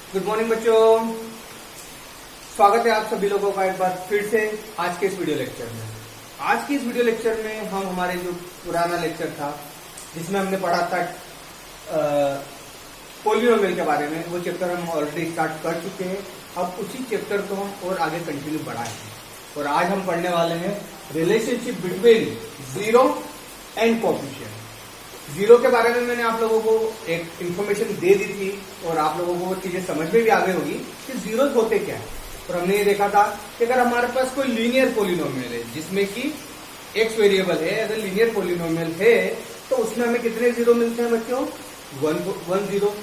Good morning बच्चों, स्वागत है आप सभी लोगों का एक बार फिर से आज के इस वीडियो लेक्चर में। आज के इस वीडियो लेक्चर में हम हमारे जो पुराना लेक्चर था जिसमें हमने पढ़ा था पॉलिनोमियल के बारे में, वो चैप्टर हम ऑलरेडी स्टार्ट कर चुके हैं। अब उसी चैप्टर को हम और आगे कंटिन्यू बढ़ाएंगे और आज हम पढ़ने वाले हैं relationship between zero and coefficient. Zero के बारे में मैंने आप लोगों को एक इंफॉर्मेशन दे दी थी और आप लोगों को वो चीजें समझ में भी आ गई होगी कि जीरो होते क्या है। और हमने ये देखा था कि अगर हमारे पास कोई लीनियर पॉलिनोमियल है जिसमें कि एक्स वेरिएबल है, अगर लीनियर पॉलिनोमियल है तो उसमें हमें कितने जीरो मिलते हैं बच्चों? One zero.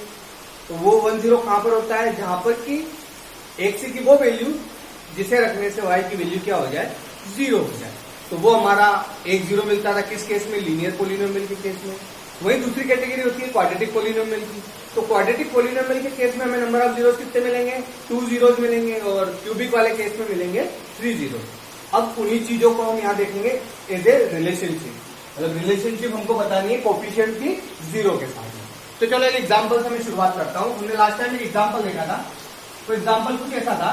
तो वो 1 0 कहां पर होता है? जहां पर कि एक्स की वो वैल्यू जिसे रखने से वाई की वैल्यू क्या हो जाए? जीरो हो जाए। तो वो हमारा 1 0 मिलता था किस केस में? लीनियर पॉलिनोमियल के केस में। वही दूसरी कैटेगरी होती है क्वाड्रेटिक पॉलिनोमियल की। तो क्वाड्रेटिक पॉलिनोमियल के केस में हमें नंबर ऑफ जीरोस कितने मिलेंगे? 2 जीरोस मिलेंगे और क्यूबिक वाले केस में मिलेंगे 3 जीरोस। अब उन्हीं चीजों को हम यहाँ देखेंगे एज ए रिलेशनशिप। मतलब रिलेशनशिप हमको बतानी है कोएफिशिएंट की जीरो के साथ। तो चलो एक एग्जाम्पल से मैं शुरुआत करता हूँ। हमने लास्ट टाइम एक एग्जाम्पल देखा था। तो एग्जाम्पल कुछ ऐसा था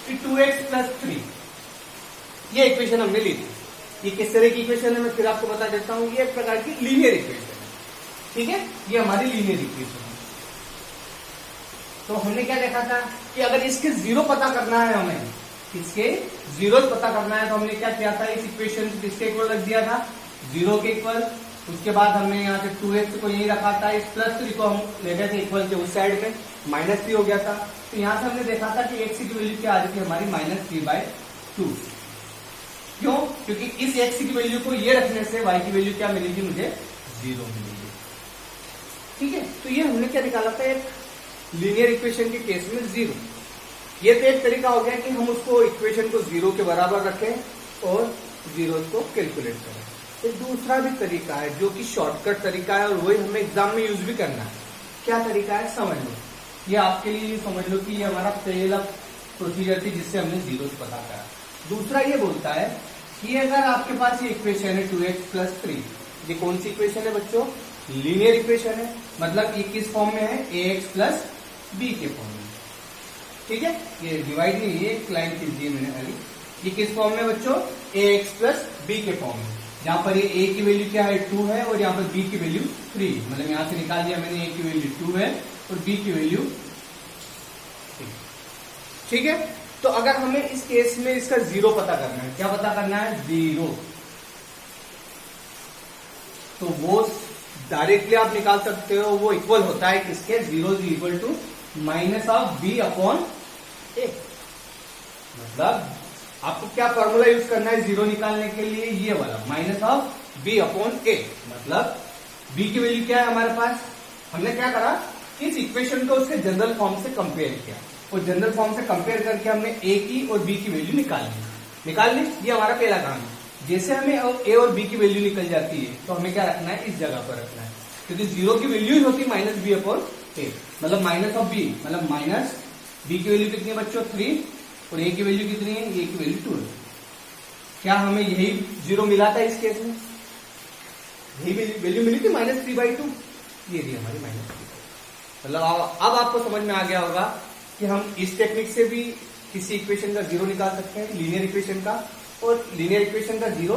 कि 2x + 3 ये इक्वेशन हमने ली थी। ये किस तरह की इक्वेशन है मैं फिर आपको बता देता हूँ। ये एक प्रकार की लीनियर इक्वेशन है, ठीक है। ये हमारी लीनियर इक्वेशन है। तो हमने क्या देखा था कि अगर इसके जीरो पता करना है, हमें इसके जीरो पता करना है, तो हमने क्या किया था? इस इक्वेशन को किसके इक्वल रख दिया था? जीरो के इक्वल। उसके बाद हमने यहाँ से 2x को यही रखा था, इस +3 को हम ले गए थे इक्वल के उस साइड में, -3 हो गया था। तो यहाँ से हमने देखा था कि x की वैल्यू क्या आ रही थी हमारी? -3/2। क्यों? क्योंकि इस x की वैल्यू को ये रखने से y की वैल्यू क्या मिलेगी? मुझे 0 मिलेगी, ठीक है। तो ये हमने क्या निकाला था? एक लीनियर इक्वेशन के केस में जीरो। ये तो एक तरीका हो गया कि हम उसको इक्वेशन को जीरो के बराबर रखें और जीरो को कैलकुलेट करें। एक दूसरा भी तरीका है जो कि शॉर्टकट तरीका है और वही हमें एग्जाम में यूज भी करना है। क्या तरीका है समझ लो। ये आपके लिए समझ लो कि ये हमारा पहला प्रोसीजर थी जिससे हमने जीरो पता करा। दूसरा ये बोलता है कि अगर आपके पास ये इक्वेशन है 2x + 3, ये कौन सी इक्वेशन है बच्चों? लीनियर इक्वेशन है। मतलब ये किस फॉर्म में है? ax + b के फॉर्म में, ठीक है। ये डिवाइड नहीं है, एक लाइन खींच दी मैंने खाली। ये किस फॉर्म में बच्चों? ax + b के फॉर्म में, जहां पर ये a की वैल्यू क्या है? 2 है और यहाँ पर b की वैल्यू 3। मतलब यहां से निकाल दिया मैंने, a की वैल्यू 2 है और b की वैल्यू 3, ठीक है। तो अगर हमें इस केस में इसका जीरो पता करना है, क्या पता करना है? जीरो। तो वो डायरेक्टली आप निकाल सकते हो। वो इक्वल होता है किसके? 0 इज इक्वल टू -b/a। मतलब आपको क्या फॉर्मूला यूज करना है जीरो निकालने के लिए? ये वाला -b/a। मतलब b की वैल्यू क्या है हमारे पास? हमने क्या करा? इस इक्वेशन को उसके जनरल फॉर्म से कंपेयर किया और जनरल फॉर्म से कंपेयर करके हमने a की और b की वैल्यू निकाल ली। ये हमारा पहला काम है। जैसे हमें a और b की वैल्यू निकल जाती है तो हमें क्या रखना है? इस जगह पर रखना है, क्योंकि जीरो की वैल्यू ही होती है -b/a। मतलब -b, मतलब -b की वैल्यू कितनी है बच्चों? 3 और a की वैल्यू कितनी है? a की वैल्यू 2 है। क्या हमें यही जीरो मिला था इस केस में? यही वैल्यू मिली थी -3/2। ये थी हमारी -3। मतलब अब आपको समझ में आ गया होगा कि हम इस टेक्निक से भी किसी इक्वेशन का जीरो निकाल सकते हैं, लीनियर इक्वेशन का। और लीनियर इक्वेशन का जीरो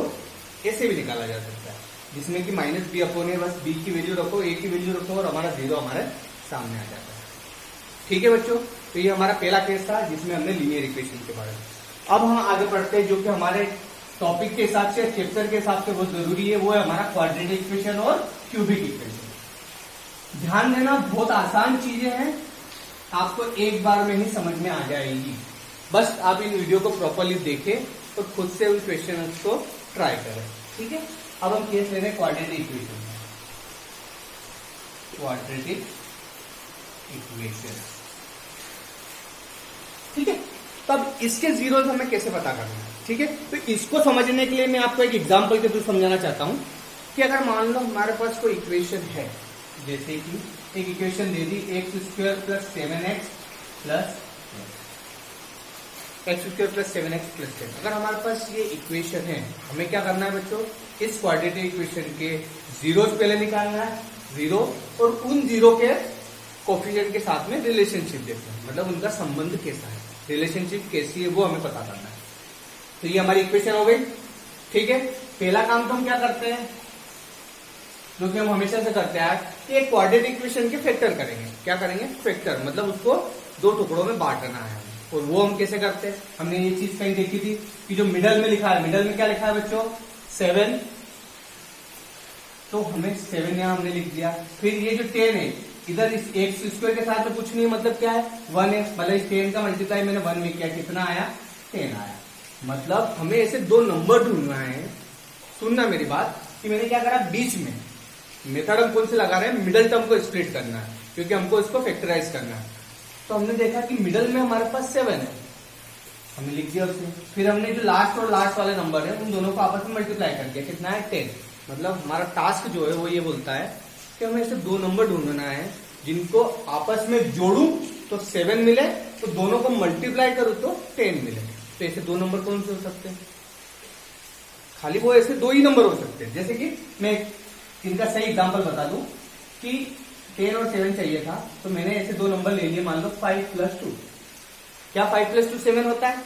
ऐसे भी निकाला जा सकता है, जिसमें कि -b/a, बस b की वैल्यू रखो, a की वैल्यू रखो और हमारा जीरो हमारे सामने आ जाता है, ठीक है बच्चों। तो ये हमारा पहला केस था जिसमें हमने लीनियर इक्वेशन के बारे में। अब हम आगे बढ़ते हैं, जो कि हमारे टॉपिक के हिसाब से, चैप्टर के हिसाब से बहुत जरूरी है। वो है हमारा क्वाड्रेटिक इक्वेशन और क्यूबिक इक्वेशन। ध्यान देना, बहुत आसान चीजें हैं, आपको एक बार में ही समझ में आ जाएगी। बस आप इन वीडियो को प्रॉपरली देखें तो खुद से उन क्वेश्चन को ट्राई करें, ठीक है। अब हम केस ले रहे हैं क्वाड्रेटिक इक्वेशन। क्वाड्रेटिक इक्वेशन, ठीक है। तब इसके जीरोस हमें कैसे पता करना है, ठीक है। तो इसको समझने के लिए मैं आपको एक एग्जांपल के थ्रू समझाना चाहता हूं कि अगर मान लो हमारे पास कोई इक्वेशन है, जैसे कि एक इक्वेशन दे दी x² + 7x + 7x+10। अगर हमारे पास ये इक्वेशन है, हमें क्या करना है बच्चों? इस क्वाड्रेटिक इक्वेशन के जीरोस पहले निकालना है, जीरो, और उन जीरो के कोफिशिएंट के साथ में रिलेशनशिप देखते हैं, मतलब उनका संबंध कैसा है, रिलेशनशिप कैसी है वो हमें पता करना है। तो ये हमारी इक्वेशन हो गई। ठीक है, पहला काम तो हम क्या करते हैं, जो कि हम हमेशा से करते हैं कि एक क्वाड्रेटिक इक्वेशन के फैक्टर करेंगे। क्या करेंगे, फैक्टर, मतलब उसको दो टुकड़ों में बांटना है। और वो हम कैसे करते हैं, हमने ये चीज कहीं देखी थी कि जो मिडल में लिखा है, मिडल में क्या लिखा है बच्चों, 7, तो हमें 7 यहां हमने लिख दिया। फिर ये जो 10 है, इधर इस एक्स स्क्वायर के साथ में कुछ नहीं, मतलब क्या है, 1 है, मतलब इस 10 का मल्टीप्लाई मैंने 1 में किया, कितना आया, 10 आया। मतलब हमें ऐसे दो नंबर ढूंढना है। सुनना मेरी बात, कि मैंने क्या करा, बीच में मेथड हम कौन से लगा रहे हैं, मिडल टर्म को स्प्लिट करना है, क्योंकि हमको इसको फैक्टराइज करना है। तो हमने देखा कि मिडल में हमारे पास 7 है, हमने लिख दिया उसे। फिर हमने जो लास्ट और लास्ट वाले नंबर है उन दोनों को आपस में मल्टीप्लाई कर दिया, कितना है, 10। मतलब हमारा टास्क जो है वो ये बोलता है कि हमें ऐसे दो नंबर ढूंढना है जिनको आपस में जोड़ू तो 7 मिले, तो दोनों को मल्टीप्लाई करूं तो 10 मिले। तो ऐसे दो नंबर कौन से हो सकते हैं, खाली वो ऐसे दो ही नंबर हो सकते हैं। जैसे कि मैं इनका सही एग्जांपल बता दूं कि 10 और 7 चाहिए था, तो मैंने ऐसे दो नंबर ले लिए, मान लो 5 + 2। क्या 5 + 2 7 होता है,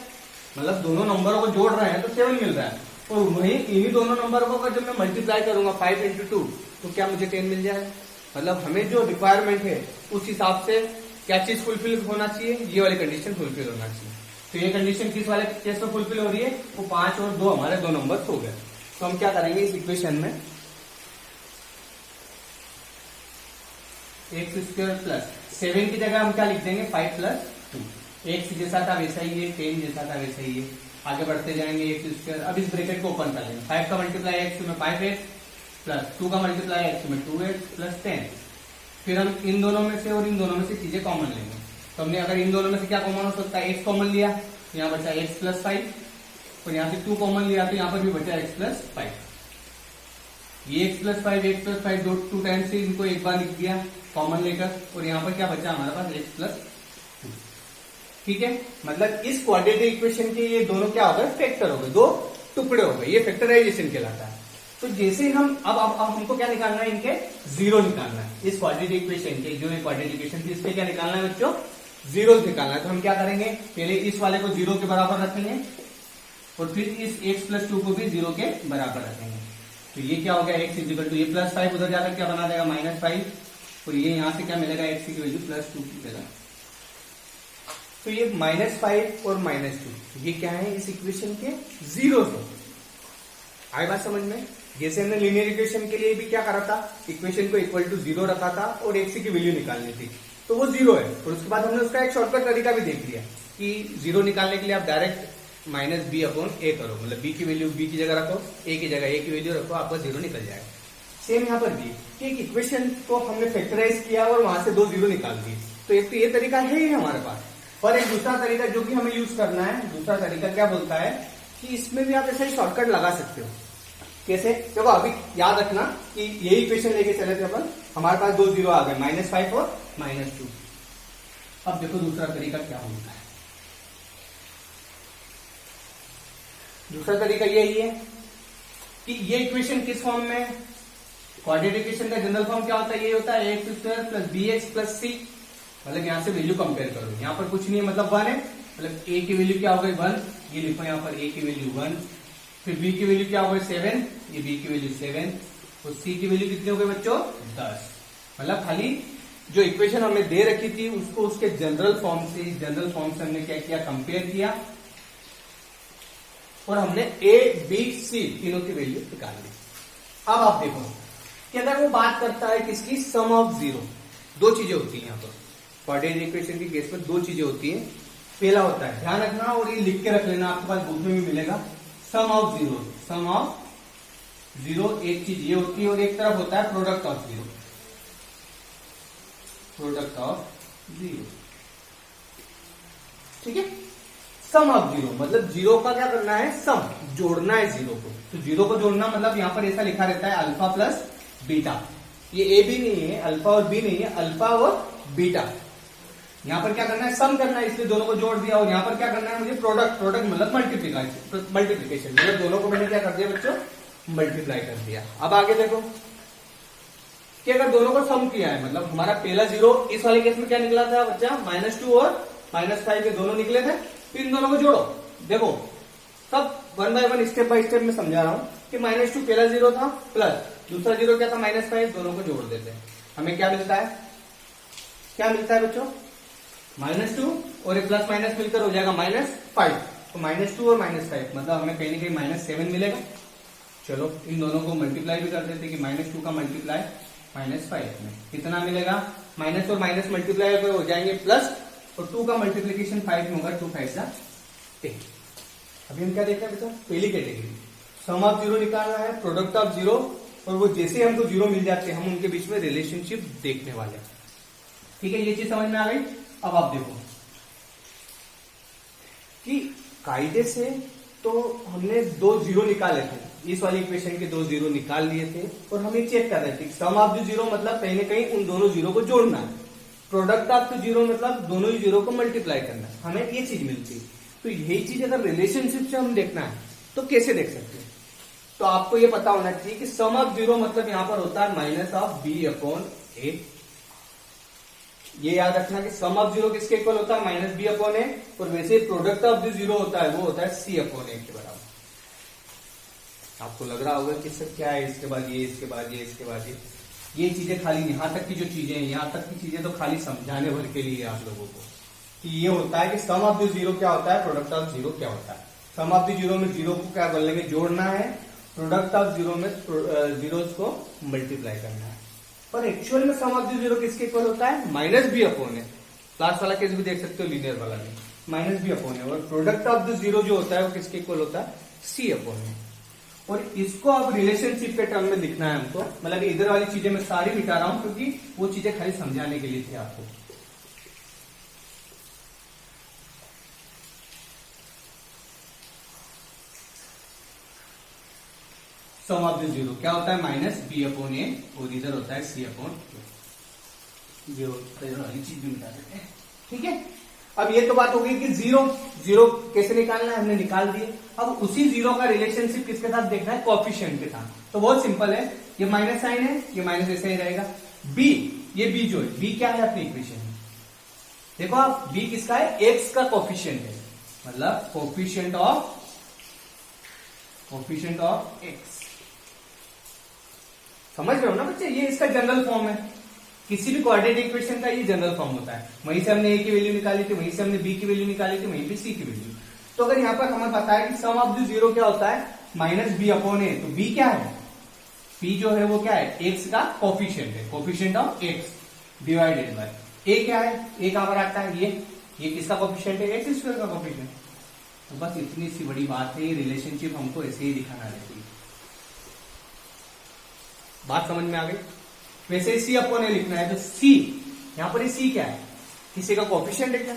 मतलब दोनों नंबरों को जोड़ रहे हैं तो 7 मिल रहा है। और वहीं इन्हीं दोनों नंबरों को जब मैं मल्टीप्लाई करूंगा 5 × 2, तो क्या मुझे 10 मिल जाएगा। मतलब हमें जो रिक्वायरमेंट है उस हिसाब से क्या चीज फुलफिल होना चाहिए, ये वाली कंडीशन फुलफिल होना चाहिए। तो ये कंडीशन किस वाले केस में फुलफिल हो रही है, वो 5 और 2 हमारे दो नंबर हो गए। तो हम क्या करेंगे इस इक्वेशन में, x² + 7 की जगह हम क्या लिख देंगे, 5 + 2। x जैसा था वैसा ही है, 10 जैसा था वैसा ही है, आगे बढ़ते जाएंगे x²। अब इस ब्रैकेट को ओपन कर लेंगे, 5 का मल्टीप्लाई x में 5x + 2 का मल्टीप्लाई x में 2x + 10। फिर हम इन दोनों में से और इन दोनों में से चीजें कॉमन लेंगे। तो हमने अगर इन दोनों में से क्या कॉमन हो सकता है, x कॉमन लिया, यहाँ बचा x + 5, और यहाँ से 2 कॉमन लिया तो यहाँ पर भी बचा x + 5। ये x + 5 2 टाइम्स से इनको एक बार लिख दिया कॉमन लेकर, और यहाँ पर क्या बचा हमारे पास, x + 2। ठीक है, मतलब इस क्वाड्रेटिक इक्वेशन के ये दोनों क्या हो गए, फैक्टर हो गए, दो टुकड़े हो गए, ये फैक्टराइजेशन कहलाता है। तो जैसे हम अब हमको क्या निकालना है, इनके जीरो निकालना है। इस क्वाड्रेटिक इक्वेशन के जो क्वाड्रेटिक इक्वेशन थी इसके क्या निकालना है बच्चों, जीरो निकालना है। तो हम क्या करेंगे, पहले इस वाले को 0 के बराबर रखेंगे और फिर इस x + 2 को भी 0 के बराबर रखेंगे। तो ये क्या हो गया, x = ये +5 उधर जाकर क्या बना देगा, -5, और ये यहां से क्या मिलेगा, x की वैल्यू +2 मिलेगा। तो ये -5 और -2 ये क्या है, इस इक्वेशन के जीरो है। आई बात समझ में। जैसे हमने लीनियर इक्वेशन के लिए भी क्या करा था, इक्वेशन को = 0 रखा था और x की वैल्यू निकालनी थी, तो वो 0 है। और उसके बाद हमने उसका एक शॉर्टकट तरीका भी देख लिया कि 0 निकालने के लिए आप डायरेक्ट -b/a करो, मतलब b की वैल्यू b की जगह रखो, a की जगह a की वैल्यू रखो, आपका 0 निकल जाएगा। सेम यहाँ पर भी कि एक इक्वेशन को हमने फैक्टराइज किया और वहां से 2 0 निकाल दिए। तो एक तो ये तरीका है ही हमारे पास, पर एक दूसरा तरीका जो कि हमें यूज करना है, दूसरा तरीका क्या बोलता है कि इसमें भी आप ऐसा ही शॉर्टकट लगा सकते हो। कैसे, देखो अभी याद रखना कि यही इक्वेशन लेके चले थे अपन, हमारे पास 2 0 आ गए, -5 और -2। अब देखो दूसरा तरीका क्या होता है। दूसरा तरीका यही है कि ये इक्वेशन किस फॉर्म में, क्वाड्रेटिक इक्वेशन का जनरल फॉर्म क्या होता है, ये होता है x² + bx + c। मतलब यहां से वैल्यू कंपेयर करो, यहां पर कुछ नहीं है, मतलब 1 है, मतलब a की वैल्यू क्या हो गई 1, ये लिखो यहाँ पर a की वैल्यू 1, फिर b की वैल्यू क्या हो गई 7, ये b की वैल्यू 7, और c की वैल्यू कितनी हो गई बच्चों 10। मतलब खाली जो इक्वेशन हमने दे रखी थी उसको उसके जनरल फॉर्म से हमने क्या किया, कंपेयर किया, और हमने a b c तीनों की वैल्यू निकाल ली। अब आप देखो कि अगर वो बात करता है किसकी, सम ऑफ जीरो, दो चीजें होती हैं यहाँ पर क्वाड्रेटिक इक्वेशन की केस में, दो चीजें होती हैं। पहला होता है, ध्यान रखना और ये लिख के रख लेना, आपके पास बुक में भी मिलेगा, sum of zero. Sum of zero एक चीज ये होती है, और एक तरफ होता है product of zero. Product of zero, ठीक है। सम ऑफ जीरो मतलब जीरो का क्या करना है, सम जोड़ना है जीरो को। तो जीरो को जोड़ना मतलब यहां पर ऐसा लिखा रहता है अल्फा प्लस बीटा। ये ए भी नहीं है, अल्फा और बी नहीं है, अल्फा और बीटा। यहां पर क्या करना है, सम करना है, इसलिए दोनों को जोड़ दिया। और यहां पर क्या करना है मुझे, प्रोडक्ट मतलब मल्टीप्लीकेशन, मतलब दोनों को मैंने क्या कर दिया बच्चों, मल्टीप्लाई कर दिया। अब आगे देखो कि अगर दोनों को सम किया है, मतलब हमारा पहला जीरो इस वाले केस में क्या निकला था बच्चा, -2 और -5 के दोनों निकले थे। फिर इन दोनों को जोड़ो, देखो सब 1 बाय 1 स्टेप बाय स्टेप में समझा रहा हूं कि -2 पहला जीरो था प्लस दूसरा जीरो क्या था -5, दोनों को जोड़ देते हैं, हमें क्या मिलता है, क्या मिलता है बच्चों, -2 और एक प्लस माइनस मिलकर हो जाएगा -5, तो -2 और -5 मतलब हमें कहीं ना कहीं -7 मिलेगा। चलो इन दोनों को मल्टीप्लाई भी कर देते कि -2 का मल्टीप्लाई -5 में कितना मिलेगा, माइनस और माइनस मल्टीप्लाई हो जाएंगे प्लस, और 2 का मल्टीप्लीकेशन 5 में होगा, 2 5 जा 10। अभी हम क्या देखते हैं बेटा, पहली कैटेगरी सम ऑफ जीरो निकालना है, प्रोडक्ट ऑफ जीरो, और वो जैसे हमको जीरो मिल जाते हैं हम उनके बीच में रिलेशनशिप देखने वाले हैं। ठीक है, ये चीज समझ में आ गई। अब आप देखो कि कायदे से तो हमने 2 जीरो निकाले थे, इस वाली इक्वेशन के 2 जीरो निकाल लिए थे, और हम ये चेक कर रहे थे सम ऑफ द जीरो मतलब कहीं ना कहीं उन दोनों जीरो को जोड़ना है, प्रोडक्ट ऑफ द जीरो मतलब दोनों ही जीरो को मल्टीप्लाई करना है, हमें ये चीज मिलती है। तो यही चीज अगर रिलेशनशिप से हम देखना है तो कैसे देख सकते हैं, तो आपको ये पता होना चाहिए कि सम ऑफ जीरो मतलब यहां पर होता है -b/a। ये याद रखना कि सम ऑफ जीरो किसके इक्वल होता है, -b/a, और वैसे प्रोडक्ट ऑफ द जीरो होता है वो होता है c/a के बराबर। आपको लग रहा होगा कि सर क्या है, इसके बाद ये, इसके बाद ये, इसके बाद ये चीजें खाली यहां तक की जो चीजें हैं, यहां तक की चीजें तो खाली समझाने भर के लिए आप लोगों को कि ये होता है कि सम ऑफ द जीरो क्या होता है, प्रोडक्ट ऑफ जीरो क्या होता है। सम ऑफ द जीरो में जीरो को क्या कर लेंगे, जोड़ना है, प्रोडक्ट ऑफ जीरो में जीरोस को मल्टीप्लाई करना है। पर एक्चुअल में सम ऑफ द जीरो किसके इक्वल होता है, -b/a। लास्ट वाला केस भी देख सकते हो, लीनियर वाला में -b/a, और प्रोडक्ट ऑफ द जीरो जो होता है वो किसके इक्वल होता है, c/a। और इसको अब रिलेशनशिप के टर्म में लिखना है हमको, मतलब इधर वाली चीजें मैं सारी मिटा रहा हूं क्योंकि वो चीजें खाली समझाने के लिए थी आपको। सम ऑफ द जीरो क्या होता है, -b/a, और इधर होता है c/a। जीरो वाली चीज भी मिटा देते हैं। ठीक है, अब ये तो बात हो गई कि जीरो जीरो कैसे निकालना है, हमने निकाल दिए। अब उसी जीरो का रिलेशनशिप किसके साथ देखना है, कोएफिशिएंट के साथ। तो बहुत सिंपल है, ये माइनस साइन है, ये माइनस ऐसे ही रहेगा। बी, ये बी जो है, बी क्या है अपनी इक्वेशन में, देखो आप, बी किसका है, एक्स का कोएफिशिएंट है, मतलब कोएफिशिएंट ऑफ एक्स। समझ रहे हो ना बच्चे, ये इसका जनरल फॉर्म है, किसी भी क्वाड्रेटिक इक्वेशन का ये जनरल फॉर्म होता है। वहीं से हमने ए की वैल्यू निकाली थी, वहीं से हमने बी की वैल्यू निकाली थी, वहीं पे सी की वैल्यू। तो अगर यहाँ पर हमें पता है कि सम ऑफ द जीरो क्या होता है, -b/a, तो b क्या है, b जो है वो क्या है, x का कोएफिशिएंट है, coefficient of x divided by a क्या है, a कहां पर आता है, ये किसका कोएफिशिएंट है, x स्क्वायर का कोएफिशिएंट। तो बस इतनी सी बड़ी बात है, ये रिलेशनशिप हमको ऐसे ही दिखाना रहती है। बात समझ में आ गई। वैसे c/a लिखना है, तो c यहां पर c क्या है, किसी का कोएफिशिएंट है क्या,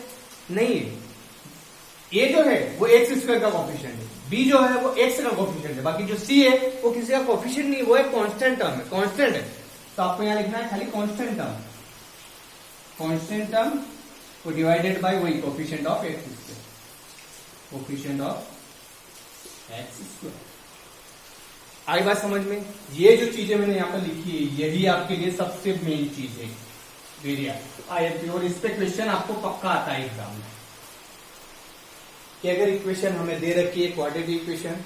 नहीं है। a जो है वो x स्क्वायर का कोएफिशिएंट है, b जो है वो x का कोएफिशिएंट है, बाकी जो c है वो किसी का कोएफिशिएंट नहीं, वो एक कांस्टेंट टर्म है, कांस्टेंट है। तो आपको यहां लिखना है खाली कांस्टेंट टर्म को डिवाइडेड बाय वही coefficient of x square, coefficient of x square. आई बात समझ में। ये जो चीजें मैंने यहाँ पर लिखी है यही आपके लिए सबसे मेन चीज है, वेरिया आईएमपी, और इस पे क्वेश्चन आपको पक्का आता है एग्जाम में कि अगर इक्वेशन हमें दे रखी है क्वाड्रेटिक इक्वेशन,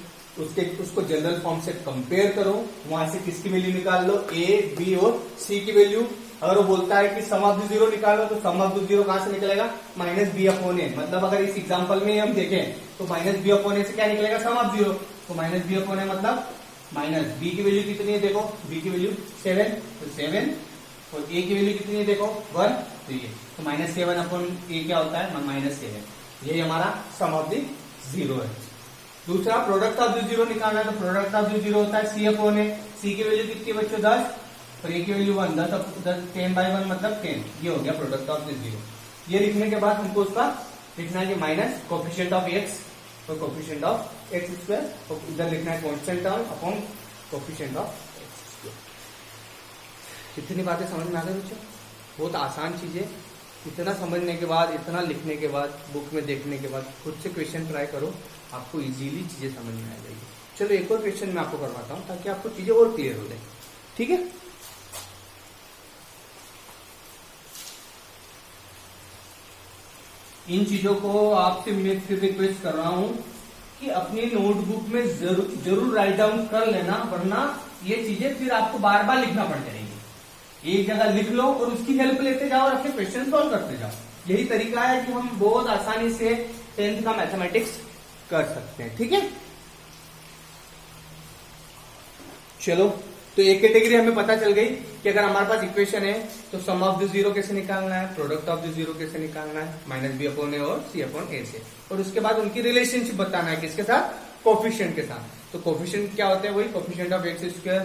उसको जनरल फॉर्म से कंपेयर करो, वहां से किसकी वैल्यू निकाल लो, ए, बी और सी की वैल्यू। अगर वो बोलता है कि सम ऑफ द जीरो निकालो, तो सम ऑफ द जीरो कहां से निकलेगा, -b/a। मतलब अगर इस एग्जाम्पल में हम देखें तो -b/a से क्या निकलेगा, सम ऑफ जीरो। तो -b/a मतलब माइनस बी की वैल्यू कितनी है, देखो बी की वैल्यू 7, तो 7, और ए की वैल्यू कितनी है, देखो 1, तो ये तो -7/a क्या होता है, -7। ये हमारा सम ऑफ द जीरो है। दूसरा प्रोडक्ट ऑफ द जीरो निकालना है, तो प्रोडक्ट ऑफ द जीरो होता है c/a। सी की वैल्यू कितनी है बच्चों, 10, और ए की वैल्यू 1, 10/1 मतलब 10। ये हो गया प्रोडक्ट ऑफ द जीरो। ये लिखने के बाद हमको उसका लिखना है कि माइनस कोएफिशिएंट ऑफ एक्स और कोएफिशिएंट ऑफ एक्स स्क्वायर, और इधर लिखना है constant term upon coefficient of x square. कितनी बातें समझ में आ गई बच्चों, बहुत आसान चीज है। इतना समझने के बाद, इतना लिखने के बाद, बुक में देखने के बाद खुद से क्वेश्चन ट्राई करो, आपको इजीली चीजें समझ में आ जाएगी। चलो एक और क्वेश्चन मैं आपको करवाता हूँ ताकि आपको चीजें और क्लियर हो जाए, ठीक है। इन चीजों को आपसे मैं फिर रिक्वेस्ट कर रहा हूं कि अपनी नोटबुक में जरूर राइट डाउन कर लेना, वरना ये चीजें फिर आपको बार बार लिखना पड़ जाएगी। एक जगह लिख लो और उसकी हेल्प लेते जाओ और अपने क्वेश्चन सॉल्व करते जाओ। यही तरीका है कि हम बहुत आसानी से 10th का मैथमेटिक्स कर सकते हैं। ठीक है, चलो, तो एक कैटेगरी हमें पता चल गई कि अगर हमारे पास इक्वेशन है तो सम ऑफ द जीरो कैसे निकालना है, प्रोडक्ट ऑफ द जीरो कैसे निकालना है, माइनस बी अपॉन ए और सी अपॉन ए से, और उसके बाद उनकी रिलेशनशिप बताना है किसके साथ, कोफिशिएंट के साथ। तो कोफिशिएंट क्या होते हैं, वही coefficient of x square,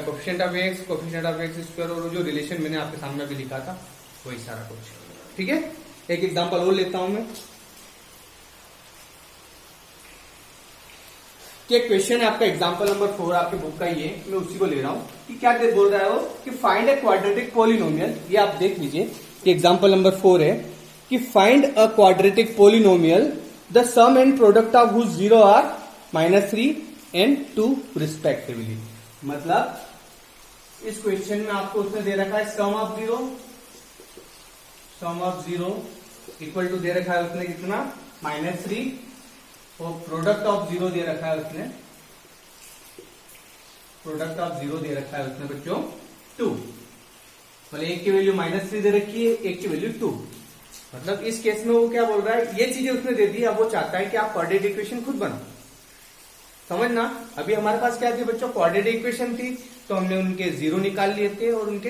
coefficient of x, coefficient of x square, और जो रिलेशन मैंने आपके सामने भी लिखा था वही सारा कुछ। ठीक है, एक एग्जाम्पल और लेता हूं मैं कि क्वेश्चन है आपका एग्जांपल नंबर 4 आपके बुक का, ये मैं उसी को ले रहा हूं कि क्या बोल रहा है वो कि फाइंड अ क्वाड्रेटिक पॉलिनोमियल। ये आप देख लीजिए कि एग्जांपल नंबर 4 है कि find a quadratic polynomial the sum and product of whose zero are -3 and 2 respectively. मतलब इस क्वेश्चन में आपको उसने दे रखा है sum of zero equal to दे रखा है उसने कितना, -3, और प्रोडक्ट ऑफ जीरो दे रखा है उसने, प्रोडक्ट ऑफ जीरो दे रखा है उसने बच्चों 2। मतलब एक की वैल्यू -3 दे रखी है, एक की वैल्यू 2। मतलब इस केस में वो क्या बोल रहा है, ये चीजें उसने दे दी, अब वो चाहता है कि आप क्वाड्रेटिक इक्वेशन खुद बनाओ। समझना, अभी हमारे पास क्या थी बच्चों, क्वाड्रेटिक इक्वेशन थी, तो हमने उनके जीरो निकाल लिए थे और उनके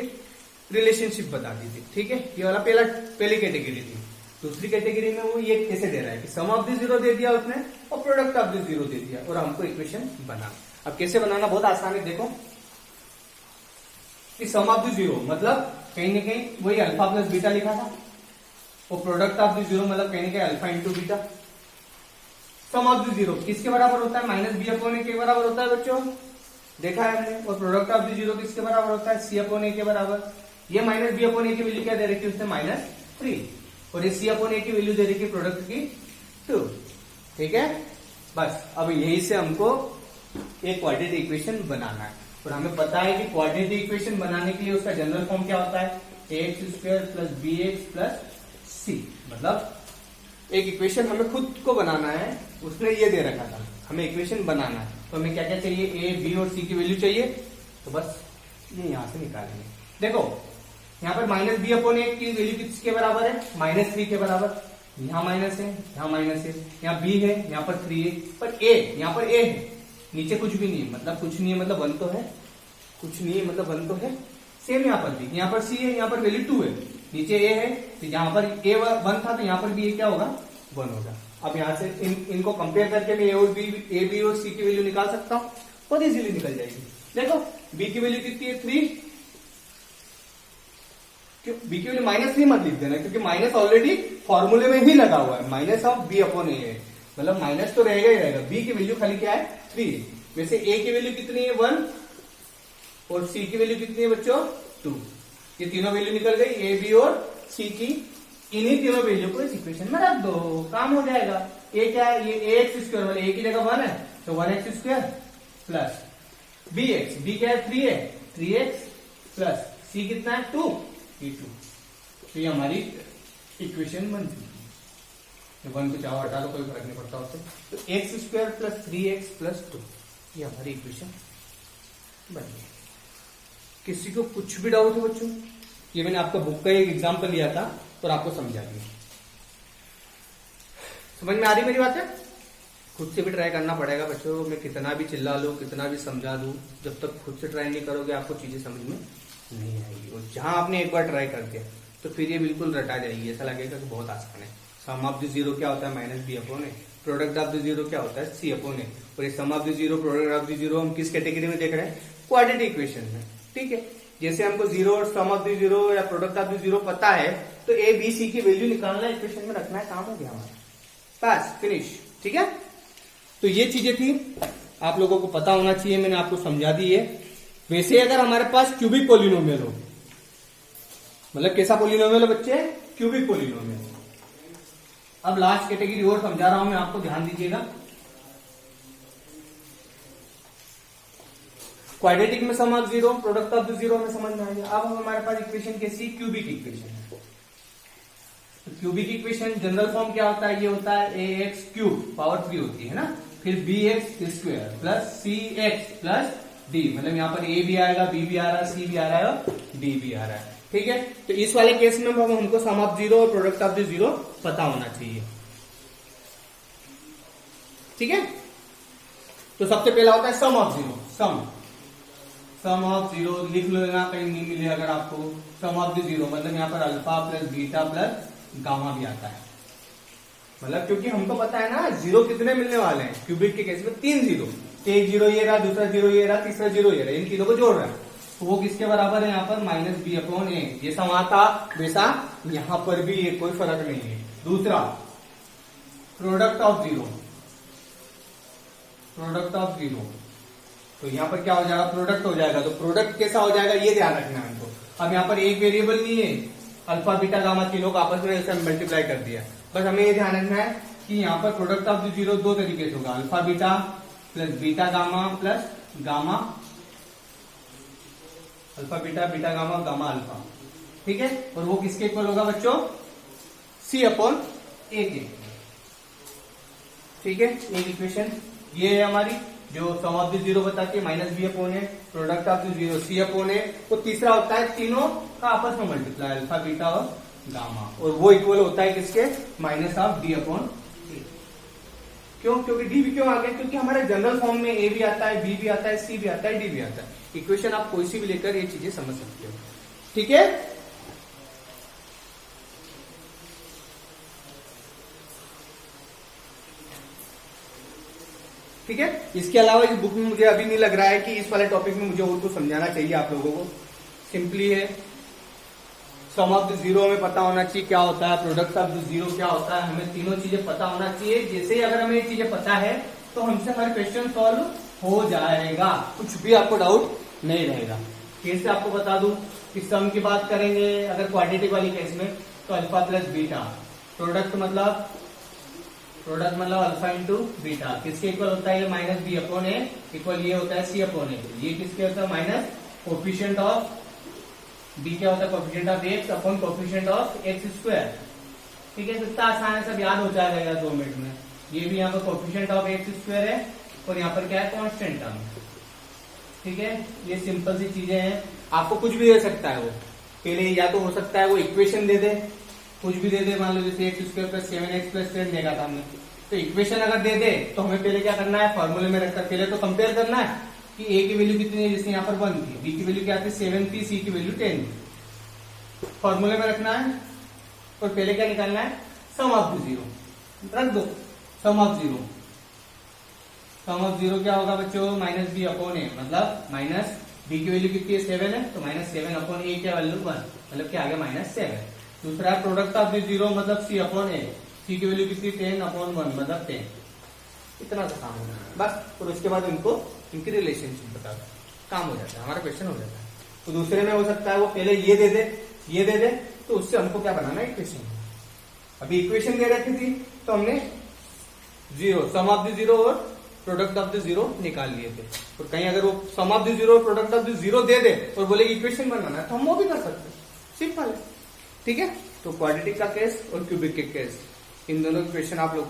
रिलेशनशिप बता दी थी। ठीक है, ये वाला पहली कैटेगरी थी। दूसरी कैटेगरी में वो ये कैसे दे रहा है कि सम ऑफ द जीरो दे दिया उसने और प्रोडक्ट ऑफ द जीरो दे दिया और हमको इक्वेशन बना। अब कैसे बनाना, बहुत आसान है। देखो कि सम ऑफ द जीरो मतलब कहीं ना कहीं वही अल्फा प्लस बीटा लिखा था, और प्रोडक्ट ऑफ द जीरो मतलब कहीं ना कहीं alpha into beta. Sum of the zero किसके बराबर होता है, -b अपॉन ए के बराबर होता है बच्चों, देखा है हमने। और प्रोडक्ट ऑफ द जीरो किसके बराबर होता है, c अपॉन ए के बराबर। ये -b अपॉन ए की वैल्यू क्या दे रखी है उसने, -3, और ये c अपॉन ए की वैल्यू दे रखी है प्रोडक्ट की 2। ठीक है, बस अब यही से हमको एक क्वाड्रेटिक इक्वेशन बनाना है, और हमें पता है कि क्वाड्रेटिक इक्वेशन बनाने के लिए उसका जनरल फॉर्म क्या होता है, ax² plus bx plus c। मतलब एक इक्वेशन हमें खुद को बनाना है, उसने ये दे रखा था, हमें इक्वेशन बनाना है, तो हमें क्या क्या चाहिए, a, b और c की वैल्यू चाहिए। तो बस ये यहां से निकालेंगे। देखो यहाँ पर -b अपॉन ए की वैल्यू किसके बराबर है, -3 के बराबर। यहाँ माइनस है, यहाँ माइनस है, यहाँ b है, यहाँ पर 3 है, पर a, यहाँ पर a है, नीचे कुछ भी नहीं है, मतलब कुछ नहीं है मतलब 1 तो है, कुछ नहीं है मतलब 1 तो है। सेम यहाँ पर भी, यहाँ पर c है, यहाँ पर वैल्यू 2 है, नीचे a है, तो यहाँ पर a 1 था तो यहाँ पर भी a क्या होगा, 1 होगा। अब यहाँ से इनको कंपेयर करके मैं a b और c की वैल्यू निकाल सकता हूँ, बहुत इजीली निकल जाएगी। देखो b की वैल्यू कितनी है, 3, बी की वैल्यू -3 मत लिख देना, क्योंकि माइनस ऑलरेडी फॉर्मूले में ही लगा हुआ है, माइनस ऑफ बी अपॉन ए, मतलब माइनस तो रहेगा ही रहेगा। बी की वैल्यू खाली क्या है, 3। वैसे ए की वैल्यू कितनी है, 1, और सी की वैल्यू कितनी है बच्चों, 2। ये तीनों वैल्यू निकल गई, ए बी और सी की। इन्हीं तीनों वैल्यू को इस इक्वेशन में रख दो, काम हो जाएगा। ए क्या है, ये ax², मतलब ए की जगह 1 है तो 1x² प्लस बी क्या है, 3 है, 3x प्लस सी कितना है, 2, ये 2। तो ये हमारी इक्वेशन बन चुकी है। 1 को चाहो हटा दो, कोई फर्क नहीं पड़ता उससे। तो x² प्लस 3x प्लस 2, ये हमारी इक्वेशन बन गई। किसी को कुछ भी डाउट हो बच्चों, ये मैंने आपका बुक का एक एग्जाम्पल लिया था और आपको समझा दिया। समझ में आ रही मेरी बात है? खुद से भी ट्राई करना पड़ेगा बच्चों, मैं कितना भी चिल्ला लूं, कितना भी समझा दूं, जब तक खुद से ट्राई नहीं करोगे आपको चीजें समझ में नहीं आएगी। और जहां आपने एक बार ट्राई करके तो फिर ये बिल्कुल रटा जाएगी, ऐसा लगेगा कि बहुत आसान है। सम ऑफ द जीरो क्या होता है, -b upon a, product of the zero क्या होता है, c अपॉन ए। और ये sum of the zero, product of the zero हम किस कैटेगरी में देख रहे हैं, क्वाड्रेटिक इक्वेशन में। ठीक है, जैसे हमको जीरो और सम ऑफ द जीरो या प्रोडक्ट ऑफ द जीरो पता है, तो ए बी सी की वैल्यू निकालना है, इक्वेशन में रखना है, काम हो गया हमारा, बस फिनिश। ठीक है, तो ये चीजें थी, आप लोगों को पता होना चाहिए, मैंने आपको समझा दी है। वैसे अगर हमारे पास क्यूबिक पॉलिनोमियल हो, मतलब कैसा पॉलिनोमियल है बच्चे, क्यूबिक पॉलिनोमियल। अब लास्ट कैटेगरी और समझा रहा हूं मैं आपको, ध्यान दीजिएगा। क्वाड्रेटिक में sum of zero, product of the zero में समझ में आ गया। अब हमारे पास इक्वेशन कैसी, क्यूबिक इक्वेशन है। तो क्यूबिक इक्वेशन जनरल फॉर्म क्या होता है, ये होता है ए एक्स क्यूब पावर 3 होती है ना, फिर बी एक्स स्क्वायर प्लस सी एक्स प्लस डी, मतलब यहाँ पर ए भी आएगा, बी भी आ रहा है, सी भी आ रहा है और डी भी आ रहा है। ठीक है, तो इस वाले केस में हमको सम ऑफ जीरो और प्रोडक्ट ऑफ द जीरो पता होना चाहिए। ठीक है, तो सबसे पहला होता है sum of zero. Sum of zero लिख लो ना, कहीं नहीं मिले अगर आपको। सम ऑफ द जीरो मतलब यहाँ पर alpha plus beta plus gamma भी आता है, मतलब क्योंकि हमको पता है ना जीरो कितने मिलने वाले हैं। क्यूबिक के केस में 3 जीरो, एक जीरो ये रहा, दूसरा जीरो ये रहा, तीसरा जीरो ये रहा, इन तीनों को जोड़ रहा है, तो वो किसके बराबर है यहाँ पर माइनस बी अपॉन ए। ये समा था वैसा यहाँ पर भी ये कोई फर्क नहीं है। दूसरा प्रोडक्ट ऑफ जीरो, तो यहाँ पर क्या हो जाएगा, प्रोडक्ट हो जाएगा। तो प्रोडक्ट कैसा हो जाएगा ये ध्यान रखना है हमको। अब यहाँ पर एक वेरिएबल नहीं है, अल्फा बीटा गामा तीनों को आपस में ऐसे मल्टीप्लाई कर दिया। बस हमें ये ध्यान रखना है कि यहाँ पर प्रोडक्ट ऑफ द जीरो दो तरीके से होगा, alpha beta plus beta gamma plus gamma alpha beta, beta gamma, gamma alpha. ठीक है, और वो किसके इक्वल होगा बच्चों, सी अपॉन ए के। ठीक है, एक इक्वेशन ये है हमारी जो सम ऑफ द जीरो बताती है, minus b upon a, product of the zero c upon a. तो तीसरा होता है तीनों का आपस में मल्टीप्लाई, अल्फा बीटा और गामा, और वो इक्वल होता है किसके, minus of d upon a. क्यों, क्योंकि डी भी क्यों आ गया, क्योंकि हमारे जनरल फॉर्म में ए भी आता है, बी भी आता है, सी भी आता है, डी भी आता है। इक्वेशन आप कोई सी भी लेकर ये चीजें समझ सकते हो। ठीक है, ठीक है। इसके अलावा इस बुक में मुझे अभी नहीं लग रहा है कि इस वाले टॉपिक में मुझे और कुछ समझाना चाहिए आप लोगों को। सिंपली है सम ऑफ द जीरो हमें पता होना चाहिए क्या होता है, प्रोडक्ट ऑफ द जीरो क्या होता है, हमें तीनों चीजें पता होना चाहिए। जैसे ही अगर हमें ये चीजें पता है तो हमसे हर क्वेश्चन सॉल्व हो जाएगा, कुछ भी आपको डाउट नहीं रहेगा। फिर से आपको बता दूं कि सम की बात करेंगे अगर क्वाड्रेटिक वाली केस में तो अल्फा प्लस बीटा, प्रोडक्ट मतलब अल्फा इंटू बीटा, किसके इक्वल होता है, ये माइनस बी अपॉन ए इक्वल ये होता है सी अपॉन ए। ये किसके होता है, माइनस कोफिशिएंट ऑफ बी क्या होता है, coefficient of x upon coefficient of x square. ठीक है, तो इतना आसान है, सब याद हो जाएगा 2 मिनट में। ये भी यहाँ पर कोफिशिएंट ऑफ एक्स स्क्वायर है और यहाँ पर क्या है, कांस्टेंट टर्म। ठीक है, ये सिंपल सी चीजें हैं। आपको कुछ भी दे सकता है वो, पहले या तो हो सकता है वो इक्वेशन दे दे, कुछ भी दे दे, मान लो जैसे x square plus 7x plus 10 देगा था हमने, तो इक्वेशन अगर दे दे तो हमें पहले क्या करना है, फॉर्मूले में रखकर पहले तो कंपेयर करना है कि ए की वैल्यू कितनी है, जैसे यहाँ पर 1 थी, बी की वैल्यू क्या थी 7 थी, सी की वैल्यू 10 थी। फॉर्मूले में रखना है और पहले क्या निकालना है, सम ऑफ द जीरो रख दो। सम ऑफ जीरो क्या होगा बच्चों, माइनस बी अपॉन ए, मतलब माइनस बी की वैल्यू कितनी है 7 है, तो माइनस 7 अपॉन ए की वैल्यू 1, मतलब क्या आ गया -7। दूसरा प्रोडक्ट ऑफ द जीरो मतलब सी अपॉन ए, सी की वैल्यू कितनी 10 अपॉन 1 मतलब 10। इतना सा काम होगा बस, और उसके बाद इनकी रिलेशनशिप बता दो, काम हो जाता है, हमारा क्वेश्चन हो जाता है। तो दूसरे में हो सकता है वो पहले ये दे दे, तो उससे हमको क्या बनाना है, इक्वेशन। अभी इक्वेशन दे रखी थी तो हमने zero, sum of the zero और प्रोडक्ट ऑफ द जीरो निकाल लिए थे। और कहीं अगर वो सम ऑफ द जीरो और प्रोडक्ट ऑफ द जीरो दे दे और बोले इक्वेशन बनाना है तो हम वो भी कर सकते हैं, सिंपल है। ठीक है, तो क्वाड्रेटिक का केस और क्यूबिक के केस, इन दोनों क्वेश्चन आप लोग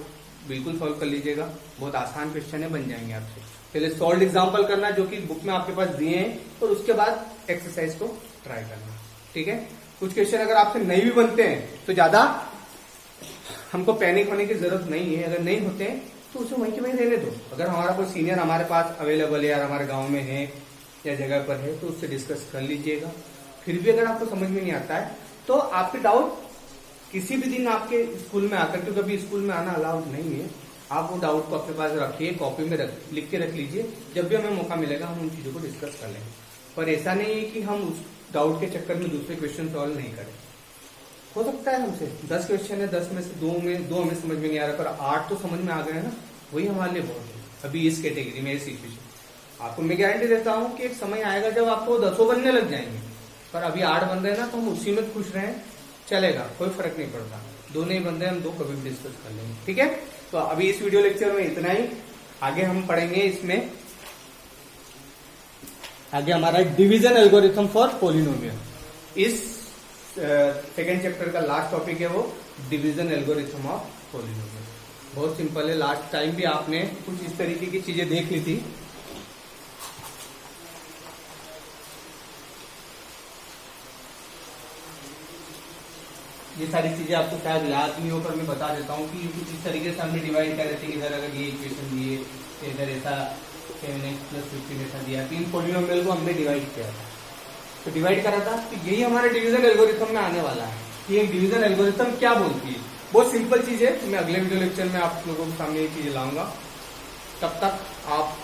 बिल्कुल सॉल्व कर लीजिएगा, बहुत आसान क्वेश्चन है, बन जाएंगे आपसे। पहले सॉल्व एग्जांपल करना जो कि बुक में आपके पास दिए हैं, और उसके बाद एक्सरसाइज को ट्राई करना। ठीक है, कुछ क्वेश्चन अगर आपसे नहीं भी बनते हैं तो ज्यादा हमको पैनिक होने की जरूरत नहीं है। अगर नहीं होते हैं तो उसे वहीं के वहीं रहने दो। अगर हमारा कोई सीनियर हमारे पास अवेलेबल है, यार हमारे गाँव में है या जगह पर है, तो उससे डिस्कस कर लीजिएगा। फिर भी अगर आपको समझ में नहीं आता है तो आपके डाउट किसी भी दिन आपके स्कूल में आकर, क्योंकि अभी स्कूल में आना अलाउड नहीं है, आप वो डाउट को अपने पास रखिए, कॉपी में लिख के रख लीजिए। जब भी हमें मौका मिलेगा हम उन चीजों को डिस्कस कर लेंगे। पर ऐसा नहीं है कि हम उस डाउट के चक्कर में दूसरे क्वेश्चन सॉल्व नहीं करें। हो सकता है हमसे 10 क्वेश्चन है, 10 में से दो हमें समझ में नहीं आ रहा, पर 8 तो समझ में आ गए ना, वही हमारे लिए बहुत है। अभी इस कैटेगरी में, इस सिचुएशन आपको मैं गारंटी देता हूँ कि एक समय आएगा जब आपको 10 बनने लग जाएंगे, पर अभी 8 बन रहे हैं ना, तो हम उसी में खुश रहें, चलेगा, कोई फर्क नहीं पड़ता। 2 नहीं बन रहे, हम 2 कभी भी डिस्कस कर लेंगे। ठीक है, तो अभी इस वीडियो लेक्चर में इतना ही। आगे हम पढ़ेंगे इसमें, आगे हमारा डिवीजन एल्गोरिथम फॉर पॉलिनोमियल। इस सेकेंड चैप्टर का लास्ट टॉपिक है वो डिवीजन एल्गोरिथम ऑफ पॉलिनोमियल। बहुत सिंपल है। लास्ट टाइम भी आपने कुछ इस तरीके की चीजें देख ली थी। ये सारी चीजें आपको शायद याद नहीं हो, पर मैं बता देता हूँ कि कुछ इस तरीके से हमने डिवाइड कर रहे थे। इधर अगर ये इक्वेशन दिए, इधर ऐसा 7x + 15 ऐसा दिया, तीन पॉलिनोमियल को हमने डिवाइड किया था। तो डिवाइड करा था, तो यही हमारे डिवीजन एल्गोरिथम में आने वाला है कि एक डिवीजन एल्गोरिथम क्या बोलती है। बहुत सिंपल चीज है। मैं अगले वीडियो लेक्चर में आप लोगों के सामने ये चीजें लाऊंगा। तब तक आप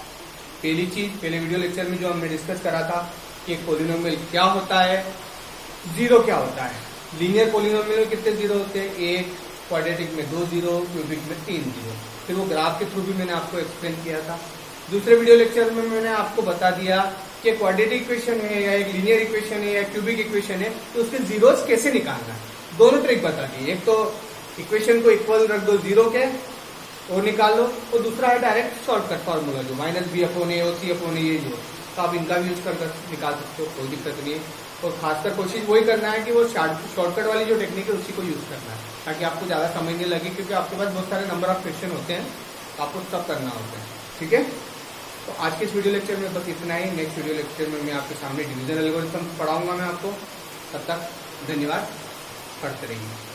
पहले वीडियो लेक्चर में जो हमने डिस्कस करा था कि एक पॉलिनोमियल क्या होता है, जीरो क्या होता है। लीनियर पॉलिनोमियल में कितने जीरो होते हैं? 1, क्वाड्रेटिक में 2 जीरो, क्यूबिक में 3 जीरो। फिर वो ग्राफ के थ्रू भी मैंने आपको एक्सप्लेन किया था। दूसरे वीडियो लेक्चर में मैंने आपको बता दिया कि क्वाड्रेटिक इक्वेशन है या एक लीनियर इक्वेशन है या क्यूबिक इक्वेशन है, तो उसके जीरोस कैसे निकालना है। दोनों ट्रिक बता दी। एक तो इक्वेशन को इक्वल रख दो जीरो के और निकाल लो, और दूसरा है डायरेक्ट शॉर्टकट फॉर्मूला जो -b/a और c/a ये जो, तो आप इनका भी यूज कर निकाल सकते हो, कोई दिक्कत नहीं है। और खासकर कोशिश वही करना है कि वो शॉर्टकट वाली जो टेक्निक है उसी को यूज करना है, ताकि आपको ज्यादा समय नहीं लगे, क्योंकि आपके पास बहुत सारे नंबर ऑफ क्वेश्चन होते हैं, आपको सब करना होता है। ठीक है, तो आज के इस वीडियो लेक्चर में बस इतना ही। नेक्स्ट वीडियो लेक्चर में मैं आपके सामने डिवीजन एल्गोरिथम पढ़ाऊंगा मैं आपको। तब तक धन्यवाद, पढ़ते रहिए।